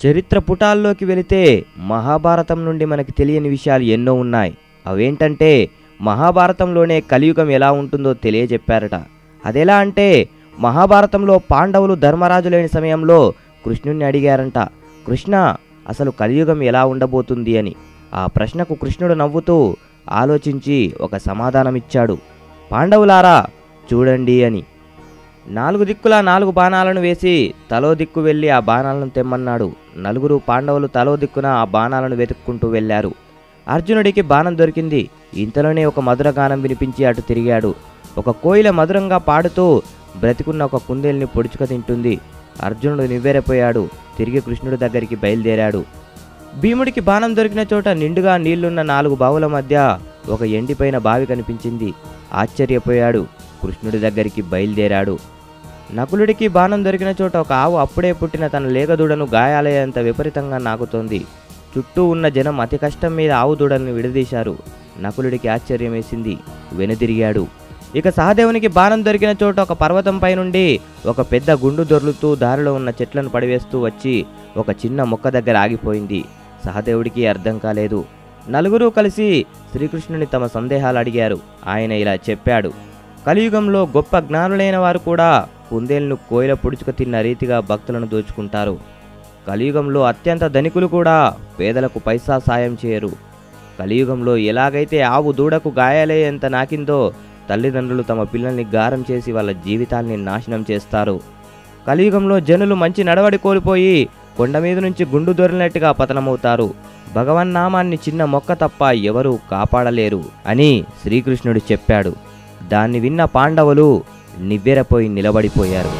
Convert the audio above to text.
చరిత్ర పుటాల్లోకి వెళితే మహాభారతం నుండి మనకి తెలియని విషయాలు ఎన్నో ఉన్నాయి. అవేంటంటే మహాభారతంలోనే కలియుగం ఎలా ఉంటుందో తెలియజెప్పారట. అదెలా అంటే మహాభారతంలో పాండవులు ధర్మరాజు లేని సమయంలో కృష్ణుణ్ణి అడిగారంట, కృష్ణ అసలు కలియుగం ఎలా ఉండబోతుంది అని. ఆ ప్రశ్నకు కృష్ణుడు నవ్వుతూ ఆలోచించి ఒక సమాధానమిచ్చాడు. పాండవులారా చూడండి అని. 4 దిక్కులా 4 బాణాలను వేసి తలో దిక్కు వెళ్ళి ఆ బాణాలను తెమ్మన్నాడు. 4 పాండవులు తలో దిక్కున ఆ బాణాలను వెతుక్కుంటూ వెళ్ళారు. అర్జునుడికి బాణం దొరికింది. ఇంతలోనే ఒక మధురగానం వినిపించి అటు తిరిగాడు. ఒక కోయిల మధురంగా పాడుతూ బ్రతికున్న ఒక కుందేల్ని పొడుచుక తింటుంది. అర్జునుడు నివ్వెరపోయాడు. తిరిగి కృష్ణుడి దగ్గరికి బయలుదేరాడు. భీముడికి బాణం దొరికిన చోట నిండుగా నీళ్లున్న 4 బావుల మధ్య ఒక ఎండిపోయిన బావి కనిపించింది. ఆశ్చర్యపోయాడు. కృష్ణుడి దగ్గరికి బయలుదేరాడు. నకులుడికి బాణం దొరికిన చోట ఒక ఆవు అప్పుడే పుట్టిన తన లేగదూడను గాయాలయ్యేంత విపరీతంగా నాకుతోంది. చుట్టూ ఉన్న జనం అతి కష్టం మీద ఆవు దూడల్ని విడదీశారు. నకులుడికి ఆశ్చర్యం వేసింది. వెనుదిరిగాడు. ఇక సహదేవునికి బాణం దొరికిన చోట ఒక పర్వతంపై నుండి ఒక పెద్ద గుండు దొర్లుతూ దారిలో ఉన్న చెట్లను పడివేస్తూ వచ్చి ఒక చిన్న మొక్క దగ్గర ఆగిపోయింది. సహదేవుడికి అర్థం కాలేదు. 4 కలిసి శ్రీకృష్ణుని తమ సందేహాలు అడిగారు. ఆయన ఇలా చెప్పాడు, కలియుగంలో గొప్ప జ్ఞానులైన వారు కూడా కుందేళ్లను కోయిల పొడుచుకు తిన్న రీతిగా భక్తులను దోచుకుంటారు. కలియుగంలో అత్యంత ధనికులు కూడా పేదలకు పైసా సాయం చేయరు. కలియుగంలో ఎలాగైతే ఆవు దూడకు గాయాలయ్యేంత నాకిందో తల్లిదండ్రులు తమ పిల్లల్ని గారం చేసి వాళ్ళ జీవితాల్ని నాశనం చేస్తారు. కలియుగంలో జనులు మంచి నడవడి కోల్పోయి కొండ మీద నుంచి గుండు దొరినట్టుగా పతనమవుతారు. భగవన్నామాన్ని చిన్న మొక్క తప్ప ఎవరూ కాపాడలేరు అని శ్రీకృష్ణుడు చెప్పాడు. దాన్ని విన్న పాండవులు నివ్వెరపోయి నిలబడిపోయారు.